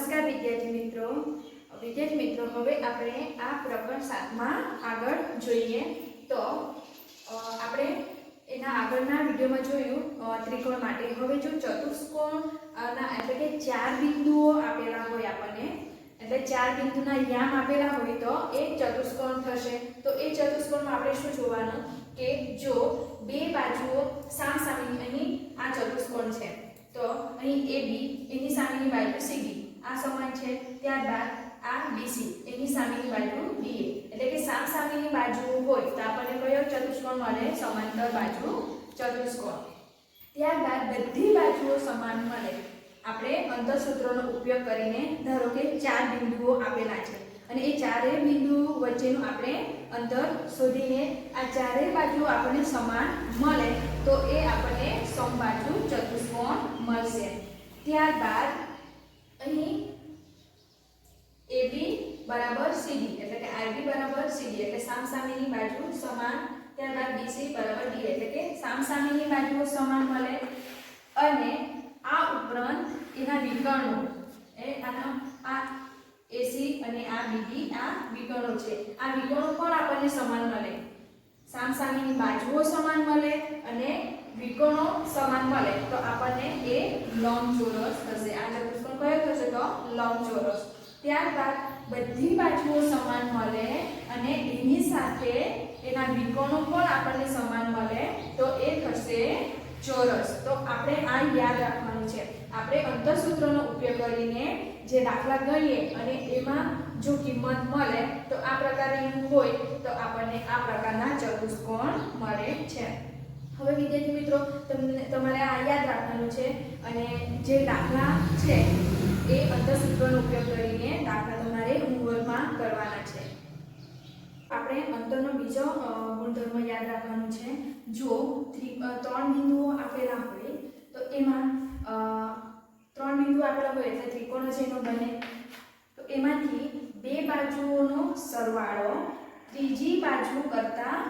નમસ્કાર વિદ્યાર્થી મિત્રો હવે આપણે આ પ્રકરણ 7 માં આગળ જોઈએ તો આપણે એના આગળના વિડિયોમાં જોયું ત્રિકોણ માટે। હવે જો ચતુષ્કોણ ના એટલે કે ચાર બિંદુઓ આપેલા હોય આપણને એટલે ચાર બિંદુના યામ આપેલા હોય તો એ ચતુષ્કોણ થશે। તો એ ચતુષ્કોણમાં આપણે શું જોવાનું કે જો બે બાજુઓ સામસામેની અહીં આ ચતુષ્કોણ છે તો અહીં AB એની સામેની બાજુ CD આ સમાન છે, ત્યારબાદ આ BC એની સામેની બાજુ BA એટલે કે સામસામેની બાજુ હોય તો આપણને કયો ચતુષ્કોણ મળે? સમાંતર બાજુ ચતુષ્કોણ। ત્યારબાદ બધી બાજુઓ સમાન મળે આપણે અંતરસૂત્રનો ઉપયોગ કરીને ધારો કે ચાર બિંદુઓ આપેલા છે અને એ ચારેય બિંદુઓ વચ્ચેનું આપણે અંતર શોધીને આ ચારેય બાજુઓ આપણને સમાન મળે તો એ આપણને સમબાજુ ચતુષ્કોણ મળશે। ત્યારબાદ અહીં AB બરાબર CD એટલે કે RB બરાબર CD એટલે સામસામેની બાજુ સમાન, ત્યારબાદ BC બરાબર DA એટલે કે સામસામેની બાજુઓ સમાન મળે અને આ ઉપરાંત એના વિકર્ણો આ AC અને આ BD આ વિકર્ણો છે, આ વિકર્ણો પણ આપણને સમાન મળે, સામસામેની બાજુઓ સમાન મળે અને વિકર્ણો સમાન મળે તો આપણને એ લંબચોરસ થશે। આ ચતુષ્કોણ કયો થશે? તો લંબચોરસ। ત્યારબાદ બધી બાજુઓ સમાન મળે અને એની સાથે એના વિકર્ણો પણ આપણને સમાન મળે તો એ થશે ચોરસ। તો આપણે આ યાદ રાખવાનું છે। આપણે અંતરસૂત્રનો ઉપયોગ કરીને જે દાખલા ગણીએ અને એમાં જો કિંમત મળે તો આ પ્રકારનું હોય તો આપણને આ પ્રકારના ચતુષ્કોણ મળે છે। હવે વિદ્યાર્થી મિત્રો તમારે આ યાદ રાખવાનું છે અને જે દાખલા છે એ અંતરસૂત્રનો ઉપયોગ કરીને દાખલા તમારે હોમવર્કમાં કરવાના છે। આપણે અંતરનો બીજો ગુણધર્મ યાદ રાખવાનો છે। જો ત્રણ બિંદુઓ આપેલા હોય તો એમાં ત્રણ બિંદુઓ આપેલા હોય એટલે ત્રિકોણ જેનો બને તો એમાંથી બે બાજુઓનો સરવાળો ત્રીજી બાજુ કરતાં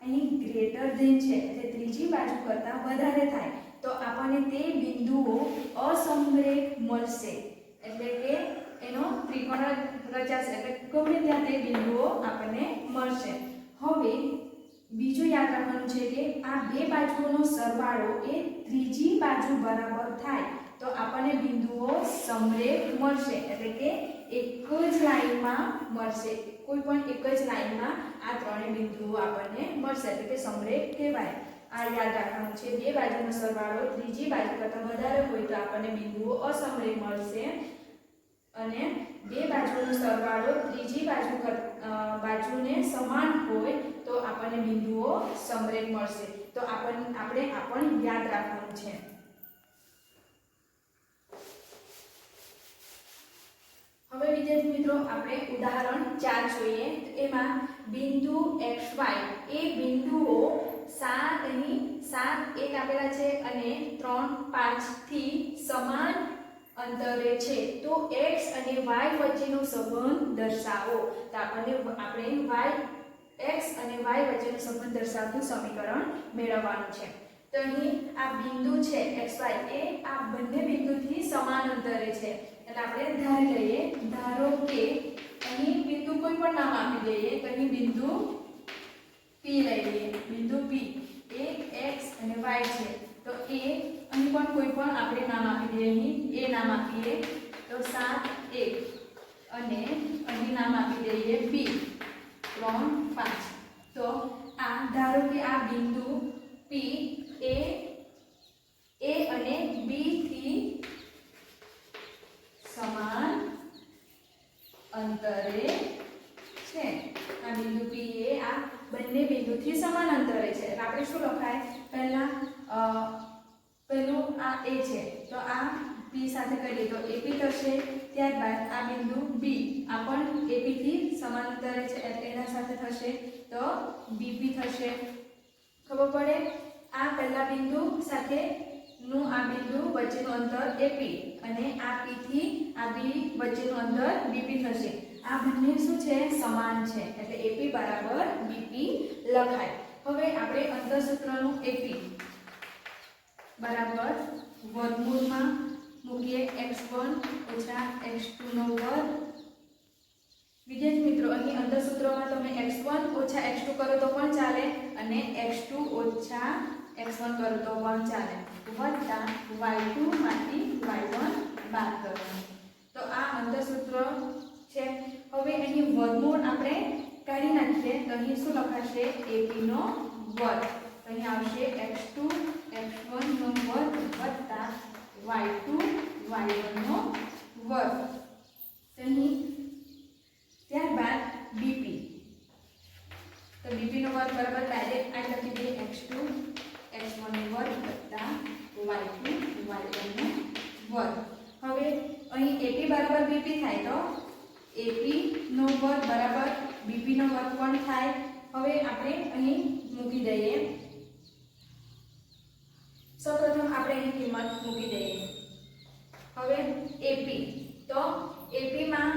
અહીં ગ્રેટર ધેન છે એટલે ત્રીજી બાજુ કરતાં વધારે થાય તો આપણને તે બિંદુઓ અસમરેખ મળશે એટલે કે એનો ત્રિકોણ રચાશે એટલે ગમે ત્યાં તે બિંદુઓ આપણને મળશે। હવે બીજું યાદ રાખવાનું છે કે આ બે બાજુઓનો સરવાળો એ ત્રીજી બાજુ બરાબર થાય તો આપણને બિંદુઓ સમરેખ મળશે એટલે કે એક જ લાઈનમાં મળશે, કોઈ પણ એક જ લાઈનમાં આ ત્રણેય બિંદુઓ આપણને મળશે એટલે કે સમરેખ કહેવાય। આ યાદ રાખવાનું છે। બે બાજુનો સરવાળો ત્રીજી બાજુ કરતાં વધારે હોય તો આપણને બિંદુઓ અસમરેખ મળશે અને બે બાજુનો સરવાળો ત્રીજી બાજુને સમાન હોય તો આપણને બિંદુઓ સમરેખ મળશે। તો આપણે આ પણ યાદ રાખવાનું છે। હવે વિદ્યાર્થી મિત્રો આપણે ઉદાહરણ 4 જોઈએ તો એમાં બિંદુ XY એ બિંદુઓ 7 અહીં 7 1 આપેલા છે અને 3 5 થી સમાન અંતરે છે તો x અને y વચ્ચેનો સંબંધ દર્શાવો। તો આપણે x અને y વચ્ચેનો સંબંધ દર્શાવતું સમીકરણ મેળવવાનું છે। તો અહીં આ બિંદુ છે xy એ આ બંને બિંદુથી સમાન અંતરે છે એટલે આપણે ધારી લઈએ, ધારો કે અહીં બિંદુ કોઈ પણ નામ આપી દઈએ તો અહીં બિંદુ P લઈ લઈએ, બિંદુ P એ x અને y છે તો એ અહીં પણ કોઈ પણ આપણે નામ આપી દઈએ, અહીં a નામ આપીએ તો 7 1 અને અહીં નામ આપી દઈએ B 3 5 તો આ ધારો કે આ બિંદુ P એ A અને B થી સમાન અંતરે છે। આ બિંદુ P એ આ બંને બિંદુથી સમાન અંતરે છે એટલે આપણે શું લખાય? પહેલું આ A છે તો આ P સાથે કરીએ તો AP થશે, ત્યારબાદ આ બિંદુ B આ પણ AP થી સમાન અંતરે છે એટલે એના સાથે થશે તો BP થશે। ખબર પડે? આ પહેલા બિંદુ સાથે નું આ બિંદુ વચ્ચેનું અંતર AP અને આ P થી આ B વચ્ચેનું અંતર BP થશે। આ બંને શું છે? સમાન છે એટલે AP બરાબર BP લખાય। હવે આપણે અંતરસૂત્રનું AP બરાબર વર્ગમૂળમાં મૂકીએ x1 ઓછા x2 નો વર્ગ. વિદ્યાર્થી મિત્રો અહીં અંદર સૂત્રમાં તમે x1 ઓછા x2 કરો તો પણ ચાલે અને x2 ઓછા x1 કરો તો પણ ચાલે વત્તા y2 માંથી y1 બાદ કરવાનું. તો આ અંદર સૂત્ર છે. હવે અહીં વર્ગમૂળ આપણે કાઢી નાખીએ તો અહીં શું લખાશે ab નો વર્ગ. અહીં આવશે x2 x1 નો વર્ગ વત્તા y2 y1 નો વર્ગ. અહીં ત્યારબાદ bp તો bp નો વર્ગ બરાબર ડાયરેક્ટ આ લખી દઈએ x2 x1 નો વર્ગ વત્તા y2 y1 નો વર્ગ. હવે અહીં ap બરાબર bp થાય તો ap નો વર્ગ બરાબર bp નો વર્ગ પણ થાય. હવે આપણે અહીં મૂકી દઈએ. સૌપ્રથમ આપણે અહીં કિંમત મૂકી દઈએ. હવે ap તો ap માં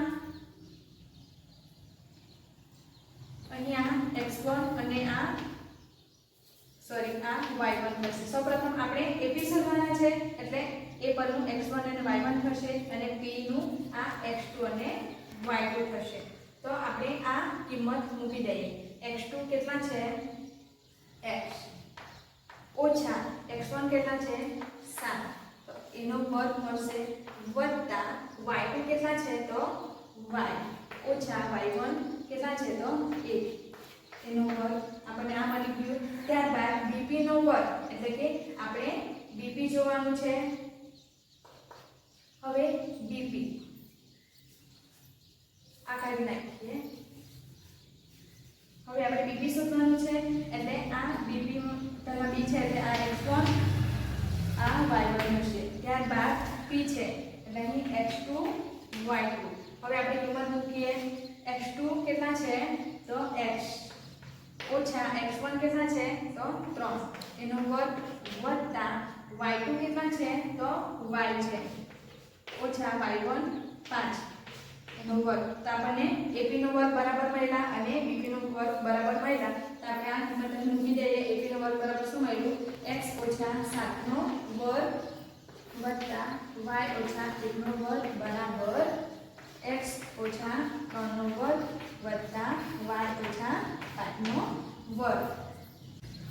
અહીંયા x1 અને આ y1 થશે. સૌપ્રથમ આપણે ap શોધવાના છે એટલે a પરનું x1 અને y1 થશે અને p નું આ x2 અને y2 થશે. તો આપણે આ કિંમત મૂકી દઈએ. x2 કેટલા છે x ઓછા x1 કેટલા છે 7 તો એનો વર્ગ મળશે વત્તા y2 કેટલા છે તો y ઓછા y1 કેટલા છે તો 1 એનો વર્ગ આપણને આ મળી ગયું. ત્યારબાદ bp નો વર્ગ એટલે કે આપણે bp જોવાનું છે. હવે bp આ કાઢી નાખીએ. હવે આપણે bp શોધવાનું છે એટલે આ bp પહેલા b છે એટલે આ x1 આ y1 હશે. ત્યારબાદ p છે એટલે અહીં x2 y2. હવે આપણે કિંમત મૂકીએ. x2 કેટલા છે તો x ઓછા x1 કેટલા છે તો 3 એનો વર્ગ વત્તા y2 કેટલા છે તો y છે ઓછા y1 5 એનો વર્ગ. તો આપણને ap નો વર્ગ બરાબર મળ્યા અને bp નો વર્ગ બરાબર મળ્યા. તો આપણે આ કિંમત અહીં મૂકી દઈએ. ap નો વર્ગ બરાબર શું મળ્યું x ઓછા 7 નો વર્ગ વત્તા y ઓછા 1 નો વર્ગ બરાબર x ઓછા 3 નો વર્ગ વત્તા y ઓછા 5 નો વર્ગ.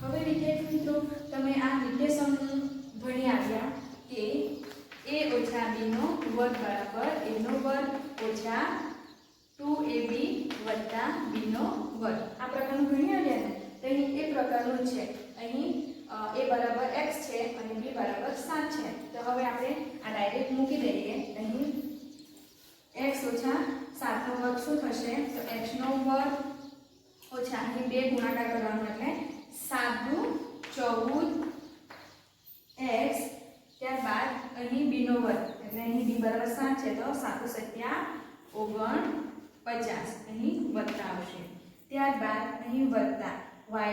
હવે વિદ્યાર્થી મિત્રો તમે આ નિર્દેશન ભણી આવ્યા કે a ઓછા b નો વર્ગ બરાબર a નો વર્ગ ઓછા 2ab વત્તા b નો વર્ગ. આ પ્રકારનું ભણી આવ્યા ને તો અહીં એ પ્રકારનું છે. અહીં a બરાબર x છે અને b બરાબર 7 છે. તો હવે આપણે આ ડાયરેક્ટ મૂકી દઈએ. અહીં x ઓછા 7 નો વર્ગ શું થશે તો x નો વર્ગ ઓછા અહીં 2 ગુણાકાર કરવાનો એટલે 7 દુ 14x. ત્યારબાદ અહીં b નો વર્ગ એટલે અહીં b બરાબર 7 છે તો 7 7 49 અહીં વત્તા આવશે. ત્યારબાદ અહીં વત્તા y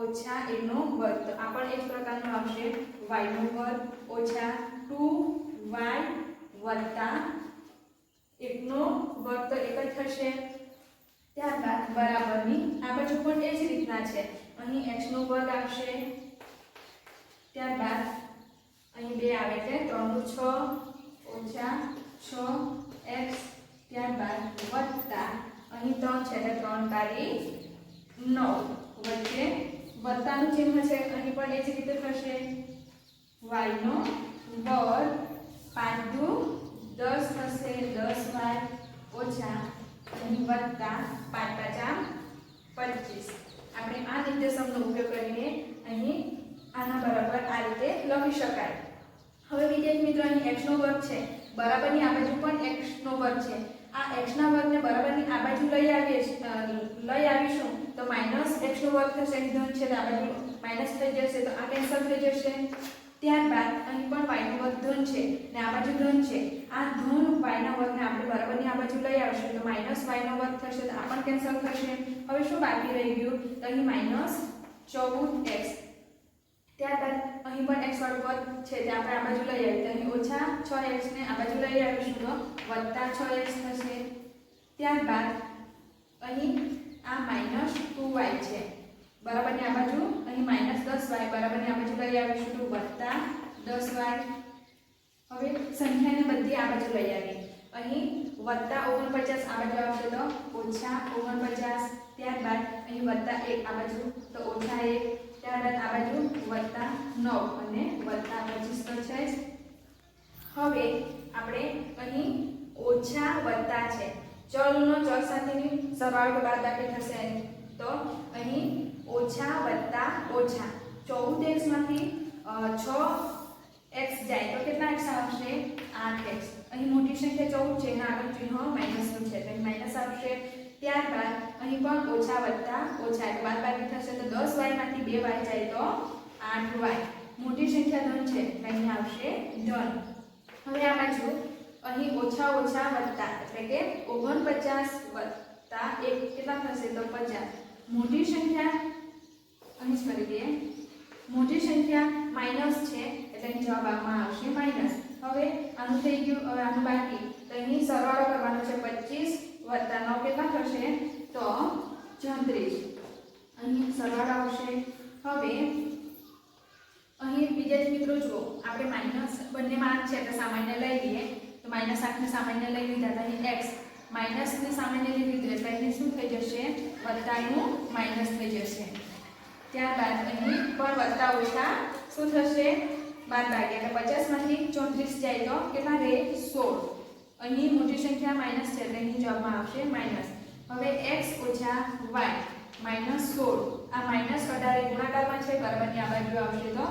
ઓછા 1 નો વર્ગ તો આ પણ એક પ્રકારનો આવશે y નો વર્ગ ઓછા 2y વત્તા 1 નો વર્ગ તો 1 જ થશે. ત્યારબાદ બરાબરની આ બાજુ પણ એ જ રીતના છે. અહીં x નો વર્ગ આવશે. ત્યારબાદ અહીં 2 આવે છે 3 નું 6 ઓછા 6x. ત્યારબાદ વત્તા અહીં 3 છે એટલે 3 તારી 9 વચ્ચે વત્તાનું ચિહ્ન છે. અહીં પણ એ જ રીતે થશે y નો વર્ગ 5 દુ 10 થશે 10y ઓછા અહીં વત્તા 5 5 25. આપણે આ નિર્દેશકનો ઉપયોગ કરીને અહીં આના બરાબર આ રીતે લખી શકાય. હવે વિદ્યાર્થી મિત્રો અહીં x નો વર્ગ છે બરાબરની આ બાજુ પણ x નો વર્ગ છે. આ x ના વર્ગને બરાબરની આ બાજુ લઈ આવીશું તો માઈનસ x નો વર્ગ થશે. ધન છે તો આ બાજુ માઈનસ થઈ જશે તો આ કેન્સલ થઈ જશે. ત્યારબાદ અહીં પણ y નો વર્ગ ધન છે ને આ બાજુ ધન છે. આ ધન y ના વર્ગને આપણે બરાબરની આ બાજુ લઈ આવશું તો માઈનસ y નો વર્ગ થશે તો આ પણ કેન્સલ થશે. હવે શું બાકી રહી ગયું તો અહીં માઈનસ 14x. ત્યારબાદ અહીં પણ x વાળો વર્ગ છે તે આપણે આ બાજુ લઈ આવીએ તો અહીં ઓછા 6x ને આ બાજુ લઈ આવીશું તો વત્તા 6x થશે. ત્યારબાદ અહીં આ માઈનસ 2y છે બરાબરની આ બાજુ અહીં માઈનસ 10y બરાબરની આ બાજુ લઈ આવીશું તો વત્તા 10y. હવે સંખ્યાને બધી આ બાજુ લઈ આવીએ. અહીં +49 આ બાજુ આવશે તો -49. ત્યારબાદ અહીં +1 આ બાજુ તો -1. ત્યારબાદ આ બાજુ +9 અને +25 તો છે જ. હવે આપણે અહીં ઓછા વત્તા છે. ચલનો ચલ સાથેની સરવાળો કે બાદબાકી થશે તો અહીં ઓછા વત્તા ઓછા 14x માંથી 6x જાય તો કેટલા x આવશે? 8x. અહીં મોટી સંખ્યા 14 છે એના આગળ ચિહ્ન માઈનસનું છે તો માઈનસ આવશે. ત્યારબાદ અહીં પણ ઓછા વત્તા ઓછા એટલે બાદબાકી થશે તો 10y માંથી 2y જાય તો 8y. મોટી સંખ્યા ધન છે એટલે અહીં આવશે ધન. હવે આ બાજુ અહીં ઓછા ઓછા વત્તા એટલે કે 49 વત્તા 1 કેટલા થશે તો 50. મોટી સંખ્યા અહીં કરી દઈએ. મોટી સંખ્યા માઈનસ છે એટલે અહીં જવાબ આમાં આવશે માઈનસ. હવે આનું થઈ ગયું. હવે આનું બાકી તો અહીં સરવાળો કરવાનો છે. 25 વત્તા 9 કેટલા થશે તો 34. અહીં સરવાળો આવશે. હવે અહીં વિદ્યાર્થી મિત્રો જુઓ આપણે માઈનસ બંને માર્ક છે એટલે સામાન્ય લઈ લઈએ તો -8 ને સામાન્ય લઈ લીધા તો અહીં x માઈનસ ને સામાન્ય લઈ લીધું એટલે અહીં શું થઈ જશે? વત્તાનું માઈનસ થઈ જશે. ત્યારબાદ અહીં પણ વત્તા ઓછા શું થશે? બાદબાકી એટલે 50 માંથી 34 જાય તો કેટલા રહે? 16. અહીં મોટી સંખ્યા માઈનસ છે એટલે અહીં જવાબમાં આવશે માઈનસ. હવે x ઓછા y -16. આ -18 ગુણાકારમાં છે બરાબરની આ બાજુ આવશે તો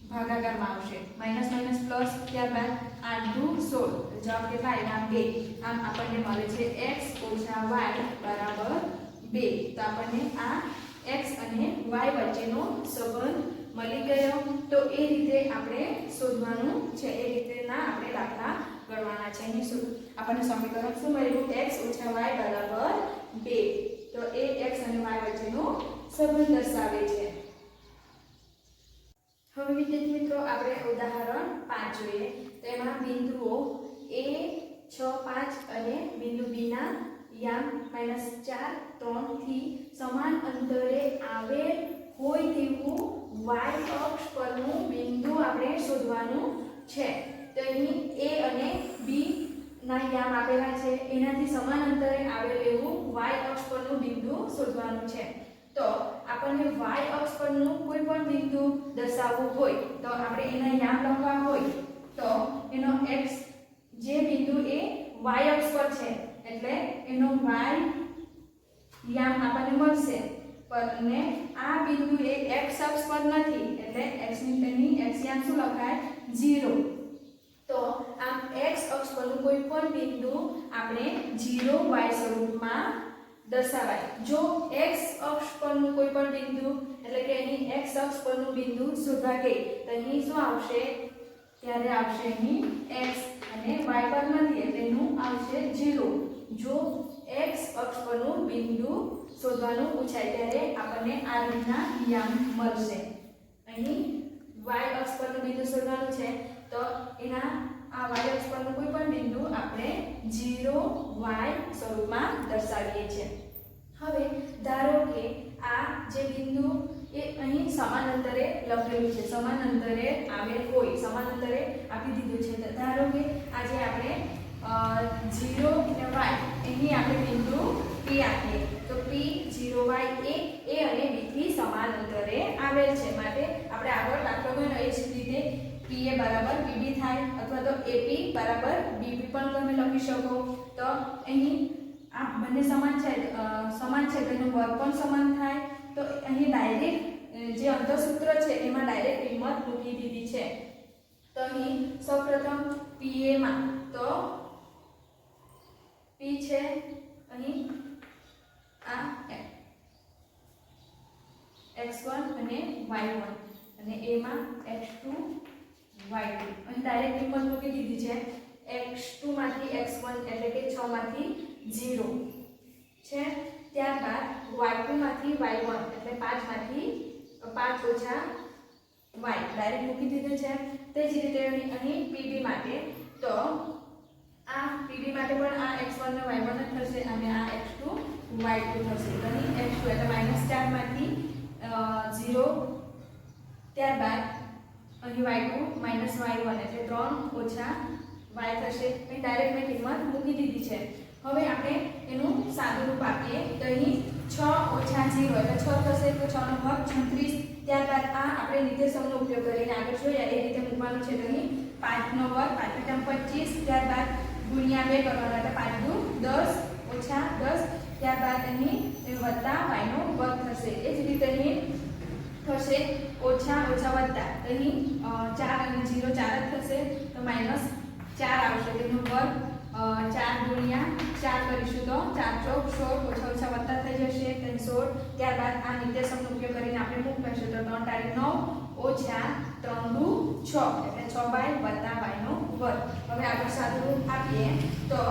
ભાગાકારમાં આવશે. Minus minus plus. ત્યારબાદ 8 × 16 જવાબ કેટલા આવ્યા? 2. આમ આપણને મળે છે x ઓછા y બરાબર 2. તો આપણને આ x અને y વચ્ચેનો સંબંધ મળી ગયો. તો એ રીતે આપણે શોધવાનું છે. એ રીતેના આપણે દાખલા ગણવાના છે. અહીં આપણને સમીકરણ શું મળ્યું? x ઓછા y બરાબર 2. તો એ x અને y વચ્ચેનો સંબંધ દર્શાવે છે. હવે વિદ્યાર્થી મિત્રો આપણે ઉદાહરણ 5 જોઈએ. તો એમાં બિંદુઓ a 6 5 અને બિંદુ b ના યામ -4 3 થી સમાન અંતરે આવેલ હોય તેવું y અક્ષ પરનું બિંદુ આપણે શોધવાનું છે. તો અહીં a અને b ના યામ આપેલા છે એનાથી સમાન અંતરે આવેલ એવું y અક્ષ પરનું બિંદુ શોધવાનું છે. તો આપણને y અક્ષ પરનું કોઈ પણ બિંદુ દર્શાવવું હોય તો આપણે એના યામ લખવા હોય તો એનો x જે બિંદુ એ y અક્ષ પર છે એટલે એનો y યામ આપણને મળશે. અને આ બિંદુ એ x અક્ષ પર નથી એટલે x ની તેની x યામ શું લખાય? 0. તો આમ x અક્ષ પરનું કોઈ પણ બિંદુ આપણે 0y સ્વરૂપમાં દર્શાવાય. જો x અક્ષ પરનું કોઈ પણ બિંદુ એટલે કે અહીં x અક્ષ પરનું બિંદુ શોધવા ગઈ તો અહીં શું આવશે? ત્યારે આવશે અહીં x અને y પર નથી એટલે એનું આવશે 0. જો x અક્ષ પરનું બિંદુ શોધવાનું પૂછાય ત્યારે આપણને આ રીતના યામ મળશે. અહીં y અક્ષ પરનું બિંદુ શોધવાનું છે તો એના આ y અક્ષ પરનું કોઈ પણ બિંદુ આપણે 0y સ્વરૂપમાં દર્શાવીએ છીએ. હવે ધારો કે આ જે બિંદુ એ અહીં સમાન અંતરે લખેલું છે. સમાન અંતરે આવેલ હોય સમાન અંતરે આપી દીધું છે. તો ધારો કે આજે આપણે 0 અને y એની આપણે બિંદુ p આપીએ તો p 0y એ અને b થી સમાન અંતરે આવેલ છે. માટે આપણે આગળ દાખલો ગણ્યો એ જ રીતે pa બરાબર bb થાય અથવા તો ap બરાબર bb પણ તમે લખી શકો. તો અહીં આ બંને સમાન છે તો એનો વર્ગ પણ સમાન થાય. તો અહીં ડાયરેક્ટ જે અંતરસૂત્ર છે એમાં ડાયરેક્ટ કિંમત મૂકી દીધી છે. તો અહીં સૌપ્રથમ pa માં તો p છે અહીં આ x1 અને y1 અને a માં x2 y2 અહીં ડાયરેક્ટ કિંમત મૂકી દીધી છે. x2 માંથી x1 એટલે કે 6 માંથી 0 છે. ત્યારબાદ y2 માંથી y1 એટલે 5 માંથી 5 ઓછા y ડાયરેક્ટ મૂકી દીધું છે. તે જ રીતે અહીં pb માટે તો આ pb માટે પણ આ x1 ને y1 જ થશે અને આ x2 y2 થશે. તો અહીં x2 એટલે -4 માંથી 0. ત્યારબાદ અહીં y2 માઇનસ y1 એટલે 3 ઓછા y થશે. અહીં ડાયરેક્ટ મેં કિંમત મૂકી દીધી છે. હવે આપણે એનું સાદું રૂપ આપીએ તો અહીં 6 ઓછા 0 એટલે 6 થશે તો 6 નો વર્ગ 36. ત્યારબાદ આ આપણે નિર્દેશકનો ઉપયોગ કરીને આગળ જોયા એ રીતે મૂકવાનું છે. તો અહીં 5 નો વર્ગ 5 × 25, ત્યારબાદ ગુણ્યા 2 કરવાનો એટલે 5 × 10 ઓછા 10, ત્યારબાદ અહીં વત્તા y નો વર્ગ થશે. એ જ રીતે અહીં થશે ઓછા ઓછા વત્તા, તો અહીં 4 અને 0 4 જ થશે તો માઇનસ 4 આવશે. તેનો વર્ગ 4 ગુણ્યા 4 કરીશું તો 4 ચોક 16 ઓછા ઓછા વત્તા થઈ જશે તો 16. ત્યારબાદ આ નિર્દેશકનો ઉપયોગ કરીને આપણે શું કરશું તો 3 તારીખ 9 ઓછા 3 દુ 6 એટલે 6y વત્તા y નો વર્ગ. હવે આગળ સાદું રૂપ આપીએ તો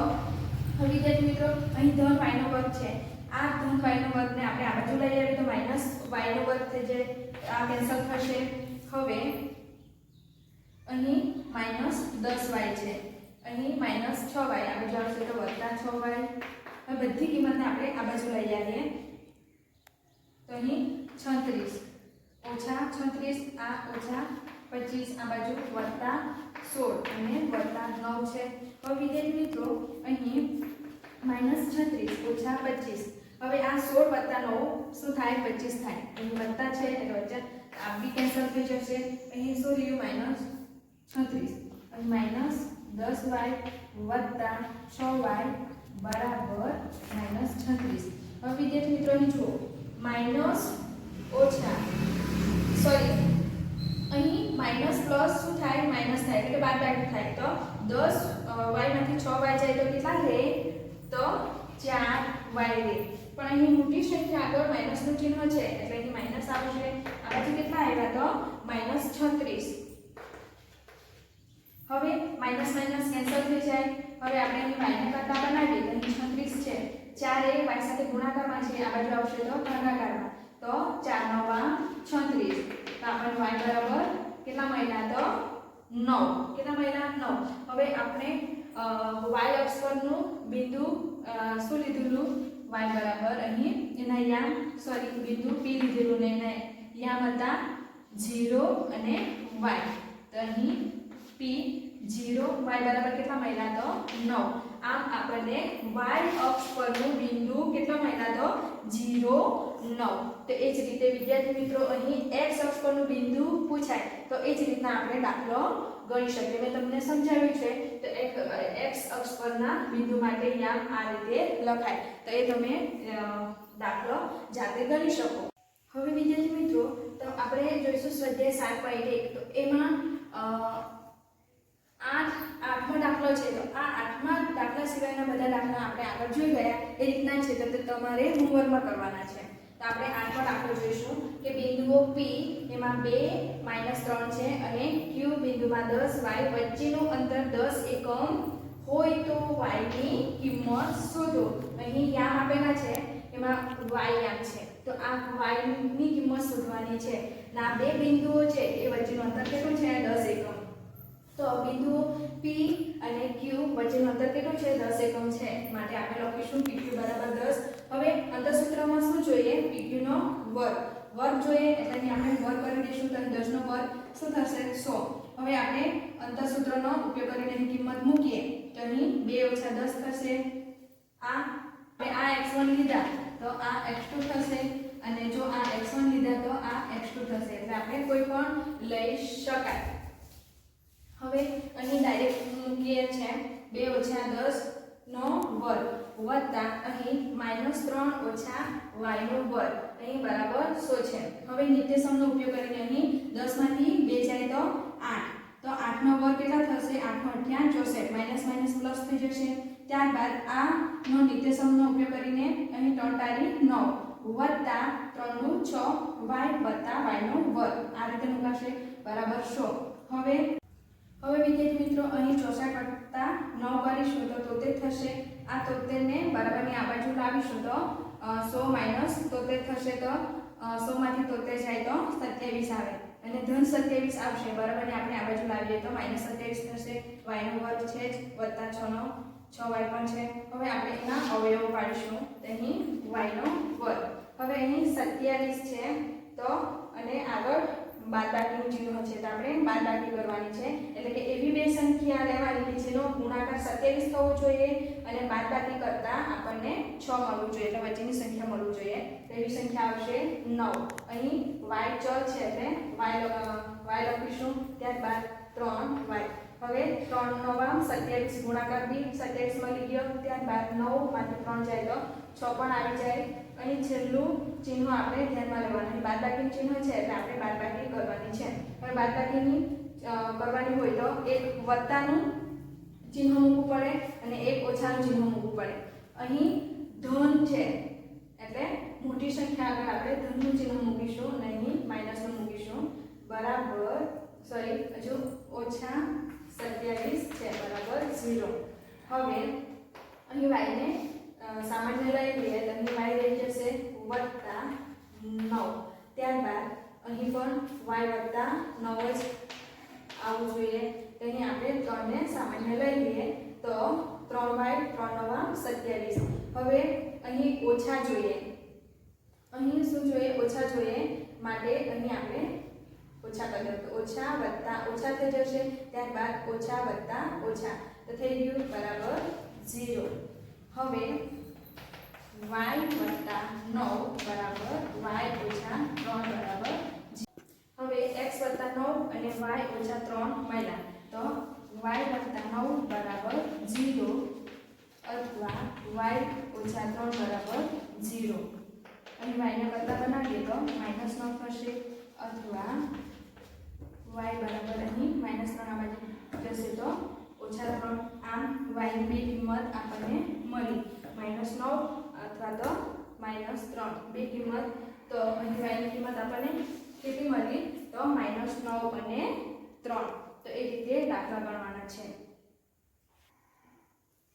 વિદ્યાર્થી મિત્રો અહીં ધન y નો વર્ગ છે. આ ધન y નો વર્ગને આપણે આ બાજુ લઈ આવીએ તો માઈનસ y નો વર્ગ થઈ જાય, આ કેન્સલ થશે. હવે અહીં માઈનસ 10y છે, અહીં માઈનસ 6y, આ બાજુ આવશે તો વત્તા 6y. હવે બધી કિંમતને આપણે આ બાજુ લઈ આવીએ તો અહીં 36 ઓછા 36, આ ઓછા 25, આ બાજુ વત્તા 16 અને વત્તા 9 છે. હવે વિદ્યાર્થી મિત્રો અહીં માઈનસ 36 ઓછા 25, હવે આ 16 વત્તા 9 શું થાય 25 થાય. અહીં વત્તા છે એટલે વચ્ચે આ બી કેન્સલ થઈ જશે. અહીં શું રહ્યું માઈનસ 36, અહીં માઈનસ 10y વત્તા 6y બરાબર માઈનસ 36. હવે વિદ્યાર્થી મિત્રો અહીં જુઓ માઈનસ ઓછા અહીં માઈનસ પ્લસ શું થાય માઈનસ થાય એટલે બાદબાકી થાય તો 10y માંથી 6y જાય તો કેટલા રહે તો 4y રહે. પણ અહીં મોટી સંખ્યા આગળ માઈનસનું ચિહ્ન છે એટલે અહીં માઈનસ આવશે. આ બાજુ કેટલા આવ્યા તો માઈનસ 36. હવે માઈનસ માઈનસ કેન્સલ થઈ જાય. હવે આપણે અહીં y ને કરતા બનાવીએ તો અહીં 36 છે, 4 એ y સાથે ગુણાકારમાં છે, આ બાજુ આવશે તો ભાગાકારમાં તો 4 નો 36. તો આપણને y બરાબર કેટલા મળ્યા તો 9. કેટલા મળ્યા 9. હવે આપણે y અક્ષ પરનું બિંદુ શું લીધેલું y બરાબર અહીં એના યામ બિંદુ p લીધેલું ને એના યામ હતા 0 અને y. તો અહીં p 0 y બરાબર કેટલા મળ્યા તો 9. આમ આપણને y અક્ષ પરનું બિંદુ કેટલા મળ્યા તો 0 9. તો એ જ રીતે વિદ્યાર્થી મિત્રો અહીં x અક્ષ પરનું બિંદુ પૂછાય તો એ જ રીતના આપણે દાખલો ગણી શકીએ. મેં તમને સમજાવ્યું છે તો x અક્ષ પરના બિંદુ માટે યામ આ રીતે લખાય તો એ તમે દાખલો જાતે ગણી શકો. હવે વિદ્યાર્થી મિત્રો તો આપણે જોઈશું સ્વાધ્યાય 7.1. તો એમાં આઠમો દાખલો છે. તો આ આઠમા દાખલા સિવાયના બધા દાખલા આપણે આગળ જોઈ ગયા એ રીતના છે તો તમારે હોમવર્કમાં કરવાના છે. તો આપણે આઠમો દાખલો જોઈશું કે બિંદુઓ P એમાં 2 -3 છે અને Q બિંદુમાં 10y વચ્ચેનું અંતર 10 એકમ હોય તો y ની કિંમત શોધો. અહીં યામ આપેલા છે એમાં y યામ છે તો આ y ની કિંમત શોધવાની છે. ના બે બિંદુઓ છે એ વચ્ચેનું અંતર કેટલું છે 10 એકમ. તો બિંદુઓ P અને Q વચ્ચેનું અંતર કેટલું છે 10 એકમ છે માટે આપણે લખીશું PQ બરાબર 10. હવે અંતરસૂત્રમાં શું જોઈએ PQ નો વર્ગ જોઈએ એટલે અહીં આપણે વર્ગ કરી દઈશું તો 10 નો વર્ગ શું થશે 100. હવે આપણે અંતરસૂત્રનો ઉપયોગ કરીને અહીં કિંમત મૂકીએ તો અહીં 2 - 10 થશે. આ x1 લીધા તો આ x2 થશે અને જો આ x1 લીધા તો આ x2 થશે એટલે આપણે કોઈ પણ લઈ શકાય. હવે અહીં ડાયરેક્ટ મૂકીએ છે 2 - 10 નો વર્ગ વત્તા અહીં -3 ઓછા y નો વર્ગ અહીં બરાબર 100 છે. હવે નિર્દેશકનો ઉપયોગ કરીને અહીં 10 માંથી 2 જાય તો 8 તો 8 નો વર્ગ કેટલા થશે 8 × 8 = 64 માઈનસ માઈનસ પ્લસ થઈ જશે. ત્યારબાદ આ નો નિર્દેશકનો ઉપયોગ કરીને અહીં 3 તારીખ 9 વત્તા 3 દુ 6y વત્તા y નો વર્ગ આ રીતે મુકાશે બરાબર 100. હવે વિદ્યાર્થી મિત્રો અહીં 64 વત્તા 9 કરીશું તો 73 થશે. આ 73 ને બરાબરની આ બાજુ લાવીશું તો 100 માઈનસ 73 થશે તો 100 માંથી 73 જાય તો 27 આવે અને ધન 27 આવશે. બરાબરને આપણે આ બાજુ લાવીએ તો -27 થશે. y નો વર્ગ છે જ વત્તા 6y પણ છે. હવે આપણે એના અવયવો પાડીશું તો અહીં y નો વર્ગ. હવે અહીં 27 છે તો અને આગળ બાદબાકીનું ચિહ્ન છે તો આપણે બાદબાકી કરવાની છે એટલે કે એવી બે સંખ્યા લેવાની કે જેનો ગુણાકાર 27 થવો જોઈએ અને બાદબાકી કરતા આપણને 6 મળવું જોઈએ એટલે વચ્ચેની સંખ્યા મળવું જોઈએ તો એવી સંખ્યા આવશે 9 અહીં y ચલ છે એટલે y લખીશું ત્યારબાદ 3y હવે 3 9 27 ગુણાકાર બી 27 મળી ગયો ત્યારબાદ 9 માંથી 3 જાય તો 6 પણ આવી જાય અહીં છેલ્લું ચિહ્ન આપણે ધ્યાનમાં લેવાનું બાદબાકીનું ચિહ્ન છે એટલે આપણે બાદબાકી કરવાની છે હવે બાદબાકીની કરવાની હોય તો એક વત્તાનું ચિહ્ન મૂકવું પડે અને એક ઓછાનું ચિહ્ન મૂકવું પડે અહીં ધન છે એટલે મોટી સંખ્યા આગળ આપણે ધનનું ચિહ્ન મૂકીશું અને અહીં માઈનસનું મૂકીશું બરાબર હજુ ઓછા 27 છે બરાબર 0 હવે અહીં y ને સામાન્ય લઈ લઈએ તો અહીં y રહી જશે વત્તા 9 ત્યારબાદ અહીં પણ y વત્તા 9 જ આવવું જોઈએ તો અહીં આપણે 3 ને સામાન્ય લઈ લઈએ તો 3y 3 9 27 હવે અહીં ઓછા જોઈએ અહીં શું જોઈએ ઓછા જોઈએ માટે અહીં આપણે ઓછા કરી દો તો ઓછા વત્તા ઓછા થઈ જશે ત્યારબાદ ઓછા વત્તા ઓછા તો થઈ ગયું બરાબર 0 હવે y વત્તા 9 બરાબર y ઓછા 3 બરાબર હવે x વત્તા 9 અને y ઓછા 3 મળ્યા તો y વત્તા 9 બરાબર 0 અથવા y ઓછા 3 બરાબર 0 અહીં y ને કરતા બનાવીએ તો -9 થશે અથવા y બરાબર અહીં -3 આ બાજુ જશે તો ઓછા 3 આમ y ની બે કિંમત આપણને મળી -9 અથવા તો -3 બે કિંમત તો અહીં y ની કિંમત આપણને કેટલી મળી તો -9 અને 3 તો એ રીતે દાખલા ગણવાના છે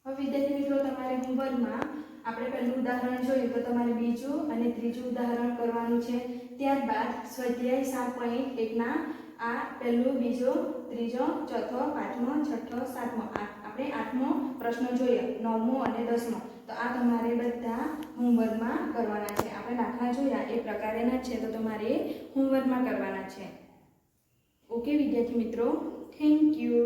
હવે વિદ્યાર્થી મિત્રો તમારે હોમવર્કમાં આપણે પહેલું ઉદાહરણ જોયું તો તમારે બીજું અને ત્રીજું ઉદાહરણ કરવાનું છે ત્યારબાદ સ્વાધ્યાય 7.1 ના આ પહેલું બીજો ત્રીજો ચોથો પાંચમો છઠ્ઠો સાતમો આપણે 8મો પ્રશ્ન જોયો 9મો અને 10મો તો આ તમારે બધા હોમવર્કમાં કરવાના છે આપણે દાખલા જોયા એ પ્રકારેના છે તો તમારે હોમવર્કમાં કરવાના છે ઓકે વિદ્યાર્થી મિત્રો થેન્ક યુ